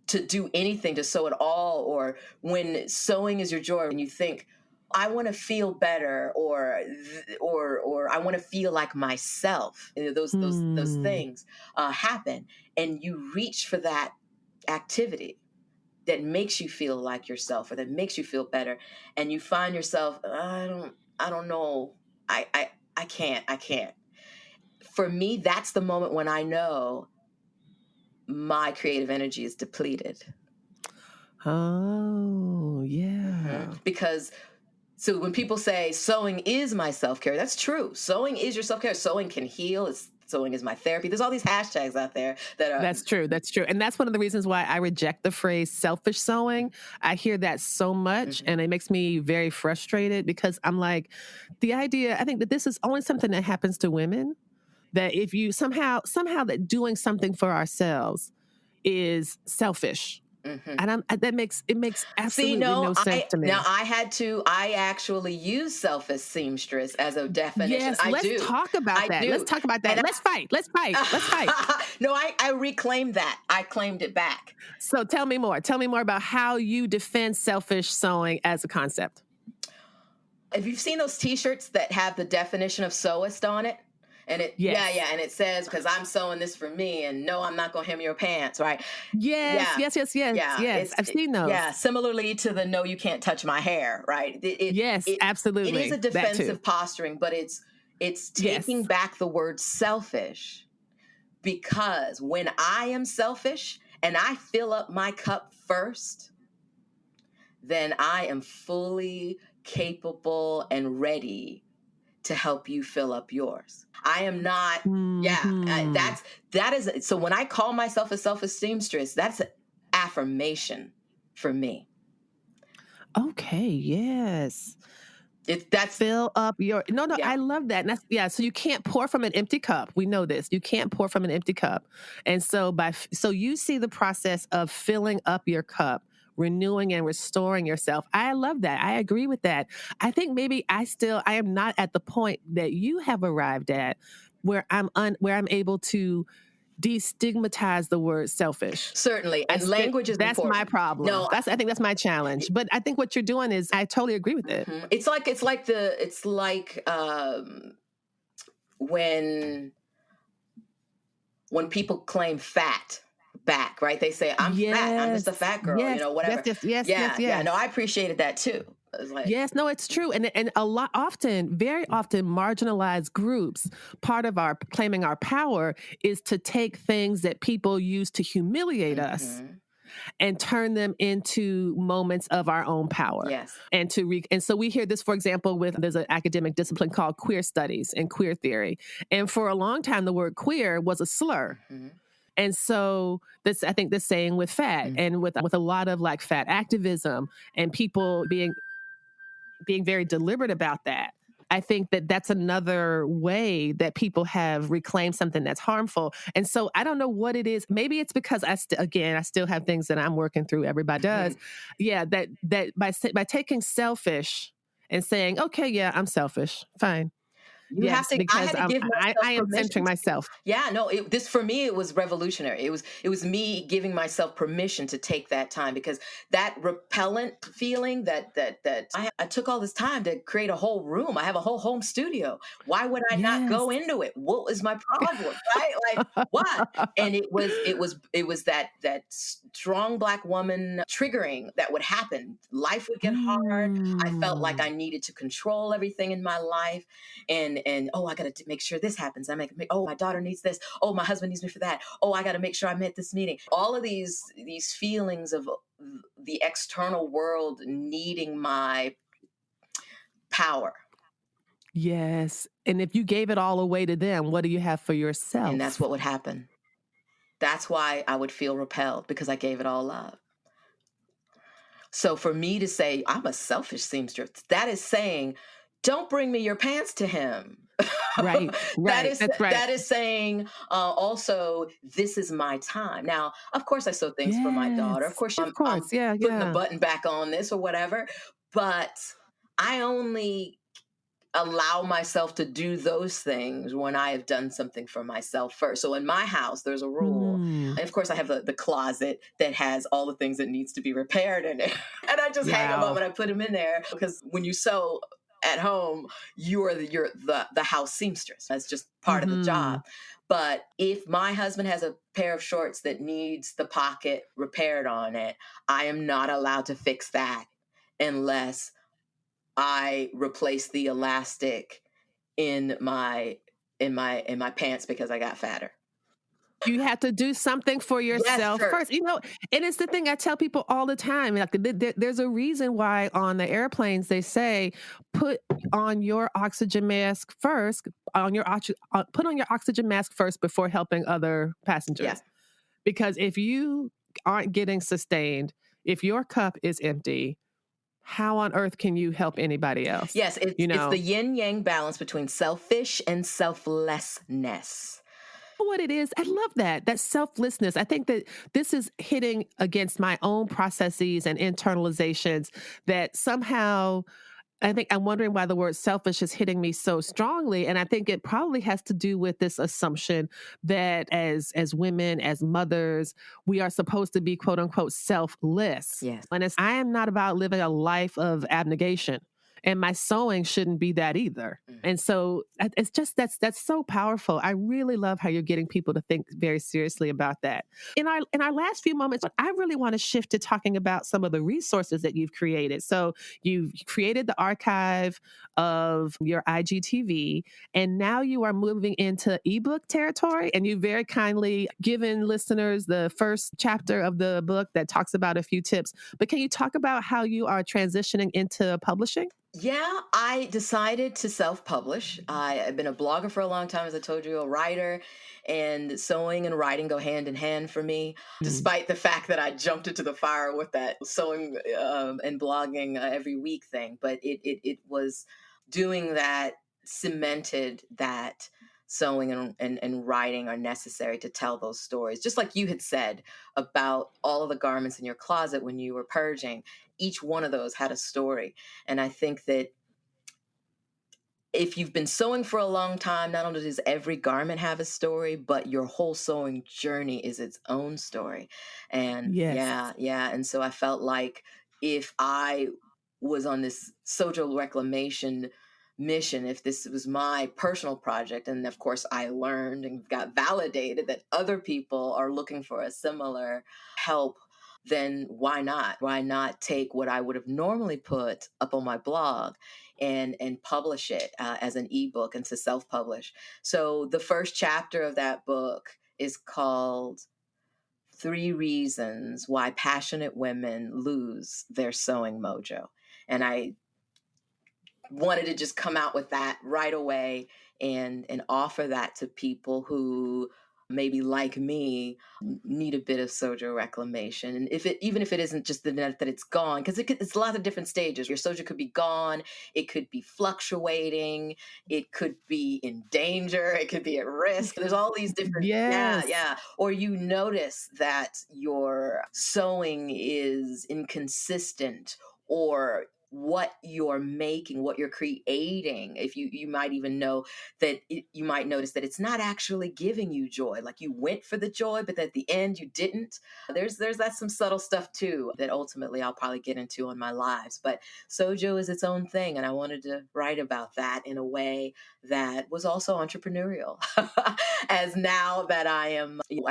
to do anything, to sew at all, or when sewing is your joy and you think, I want to feel better, or I want to feel like myself. Those things happen, and you reach for that activity that makes you feel like yourself, or that makes you feel better, and you find yourself, I don't know, I can't. For me, that's the moment when I know my creative energy is depleted. Oh, yeah. Mm-hmm. Because so when people say sewing is my self-care, that's true. Sewing is your self-care. Sewing can heal. Sewing is my therapy. There's all these hashtags out there that are... That's true. And that's one of the reasons why I reject the phrase selfish sewing. I hear that so much and it makes me very frustrated because I'm like, the idea, I think that this is only something that happens to women, that if you somehow that doing something for ourselves is selfish. And it makes absolutely no sense to me. Now I actually use self as seamstress as a definition. Yes, let's talk about that. Let's talk about that. Let's fight. No, I reclaimed that. I claimed it back. So tell me more. Tell me more about how you defend selfish sewing as a concept. Have you seen those T-shirts that have the definition of sewist on it? And and it says, because I'm sewing this for me, and no, I'm not going to hem your pants, right? Yes. I've seen those. Yeah, similarly to the no, you can't touch my hair, right? Absolutely. It is a defensive posturing, but it's taking back the word selfish, because when I am selfish and I fill up my cup first, then I am fully capable and ready to help you fill up yours. I am not, that is, so when I call myself a self-esteem stress, that's an affirmation for me. Okay, yes. That's fill up your, I love that. And that's, so you can't pour from an empty cup. We know this. You can't pour from an empty cup. And so so you see the process of filling up your cup, renewing and restoring yourself. I love that. I agree with that. I think maybe I am not at the point that you have arrived at where I'm able to destigmatize the word selfic. Certainly. And language is that's important. My problem. No, I think that's my challenge. But I think what you're doing is, I totally agree with it. It's like when people claim fat back, right? They say, I'm fat. I'm just a fat girl, whatever. Yes. No, I appreciated that too. Yes, no, it's true. And very often marginalized groups, part of our claiming our power is to take things that people use to humiliate us and turn them into moments of our own power. Yes. And so we hear this, for example, there's an academic discipline called queer studies and queer theory. And for a long time, the word queer was a slur. And so I think the same with fat and with a lot of like fat activism and people being very deliberate about that. I think that's another way that people have reclaimed something that's harmful. And so I don't know what it is. Maybe it's because I still have things that I'm working through. Everybody does. Yeah. That by taking selfish and saying, okay, yeah, I'm selfish. Fine. You have Yes, to. I because had to give myself I am permission centering to. myself. Yeah, no. This for me, it was revolutionary. It was me giving myself permission to take that time because that repellent feeling that I took all this time to create a whole room. I have a whole home studio. Why would I not Yes. go into it? What was my problem? Right? Like what? And it was that strong black woman triggering that would happen. Life would get hard. I felt like Mm. I needed to control everything in my life, and oh, I got to make sure this happens. Oh, my daughter needs this. Oh, my husband needs me for that. Oh, I got to make sure I'm at this meeting. All of these feelings of the external world needing my power, Yes. And if you gave it all away to them, what do you have for and that's yourself? what would happen. That's why I would feel repelled because I gave it all up. So for me to say I'm a selfish seamstress, that is saying, don't bring me your pants to him. Right. that Right. is That's right. that is saying also this is my time. Now, of course, I sew things for my daughter. Of Yes. course, Of I'm course. Yeah. putting the Yeah. button back on this or whatever. But I only allow myself to do those things when I have done something for myself first. So in my house, there's a rule. Mm. And of course, I have the closet that has all the things that needs to be repaired in it. And I just hang them up Wow. and I put them in there because when you sew at home, you're the house seamstress. That's just part of the Hmm. job. But if my husband has a pair of shorts that needs the pocket repaired on it, I am not allowed to fix that unless I replaced the elastic in my pants because I got fatter. You have to do something for Yes, yourself first. first. And it's the thing I tell people all the time. Like, there's a reason why on the airplanes they say, put on your oxygen mask first, put on your oxygen mask first before helping other Yeah. passengers. Because if you aren't getting sustained, if your cup is empty, how on earth can you help anybody else? Yes, it's the yin yang balance between selfish and selflessness. What it is. I love that selflessness. I think that this is hitting against my own processes and internalizations that somehow I think I'm wondering why the word selfish is hitting me so strongly. And I think it probably has to do with this assumption that as women, as mothers, we are supposed to be quote unquote selfless. Yes. And I am not about living a life of abnegation. And my sewing shouldn't be that either. Mm. And so it's just that's so powerful. I really love how you're getting people to think very seriously about that. In our last few moments, I really want to shift to talking about some of the resources that you've created. So you've created the archive of your IGTV, and now you are moving into ebook territory. And you very kindly given listeners the first chapter of the book that talks about a few tips. But can you talk about how you are transitioning into publishing? Yeah, I decided to self-publish. I've been a blogger for a long time, as I told you, a writer, and sewing and writing go hand in hand for me. Mm. Despite the fact that I jumped into the fire with that sewing and blogging every week thing, but it was doing that cemented that sewing and writing are necessary to tell those stories. Just like you had said about all of the garments in your closet when you were purging, each one of those had a story. And I think that if you've been sewing for a long time, not only does every garment have a story, but your whole sewing journey is its own story. And Yes. yeah, yeah. And so I felt like if I was on this social reclamation mission, if this was my personal project, and of course I learned and got validated that other people are looking for a similar help, then why not? Why not take what I would have normally put up on my blog and publish it as an ebook and to self-publish. So the first chapter of that book is called 3 Reasons Why Passionate Women Lose Their Sewing Mojo. And I wanted to just come out with that right away and offer that to people who maybe like me need a bit of sojo reclamation. And even if it isn't just the net that it's gone, because it's a lot of different stages. Your sojo could be gone, it could be fluctuating, it could be in danger, it could be at risk. There's all these different, yeah, Yes. yeah. Or you notice that your sewing is inconsistent, or what you're making, what you're creating. If you might even know that you might notice that it's not actually giving you joy. Like you went for the joy, but at the end you didn't. That's some subtle stuff too that ultimately I'll probably get into on my lives. But SewJo is its own thing, and I wanted to write about that in a way that was also entrepreneurial. As now that I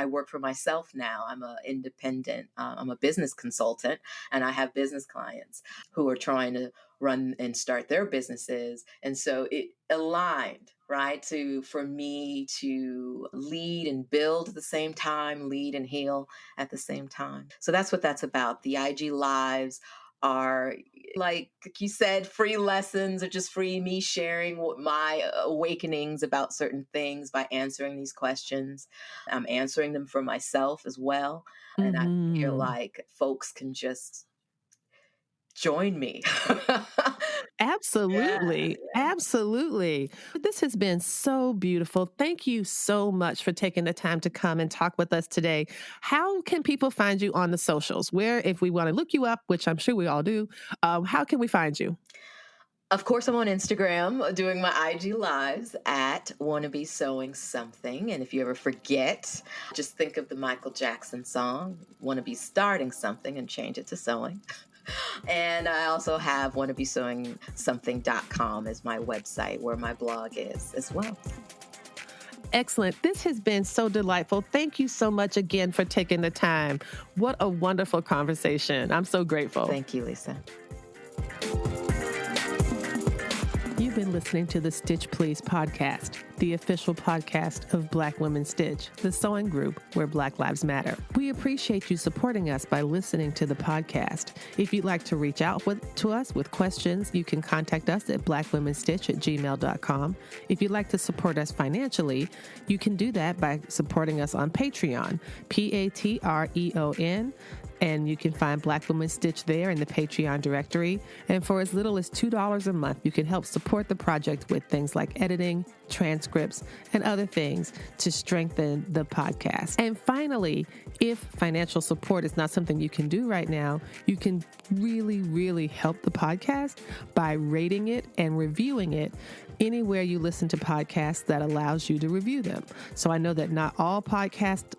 work for myself now. I'm an independent. I'm a business consultant, and I have business clients who are trying to run and start their businesses. And so it aligned, right, for me to lead and build at the same time, lead and heal at the same time. So that's what that's about. The IG lives are, like you said, free lessons, or just free me sharing my awakenings about certain things by answering these questions. I'm answering them for myself as well. And I feel Mm-hmm. like folks can just join me. Yeah. Absolutely. Absolutely. This has been so beautiful. Thank you so much for taking the time to come and talk with us today. How can people find you on the socials? Where, if we want to look you up, which I'm sure we all do, how can we find you? Of course, I'm on Instagram doing my IG lives at Wanna Be Sewing Something. And if you ever forget, just think of the Michael Jackson song, Wanna Be Starting Something, and change it to sewing. And I also have wannabesewing something.com as my website where my blog is as well. Excellent. This has been so delightful. Thank you so much again for taking the time. What a wonderful conversation. I'm so grateful. Thank you, Lisa. You've been listening to the Stitch Please podcast, the official podcast of Black Women Stitch, the sewing group where Black Lives Matter. We appreciate you supporting us by listening to the podcast. If you'd like to reach out to us with questions, you can contact us at blackwomenstitch@gmail.com. If you'd like to support us financially, you can do that by supporting us on Patreon, Patreon. And you can find Black Women Stitch there in the Patreon directory. And for as little as $2 a month, you can help support the project with things like editing, transcripts, and other things to strengthen the podcast. And finally, if financial support is not something you can do right now, you can really, really help the podcast by rating it and reviewing it anywhere you listen to podcasts that allows you to review them. So I know that not all podcast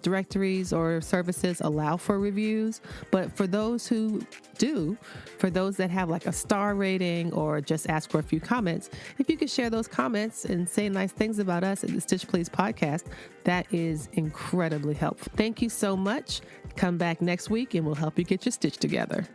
directories or services allow for reviews, but for those who do, for those that have like a star rating or just ask for a few comments, if you could share those comments and say nice things about us at the Stitch Please podcast, that is incredibly helpful. Thank you so much. Come back next week and we'll help you get your stitch together.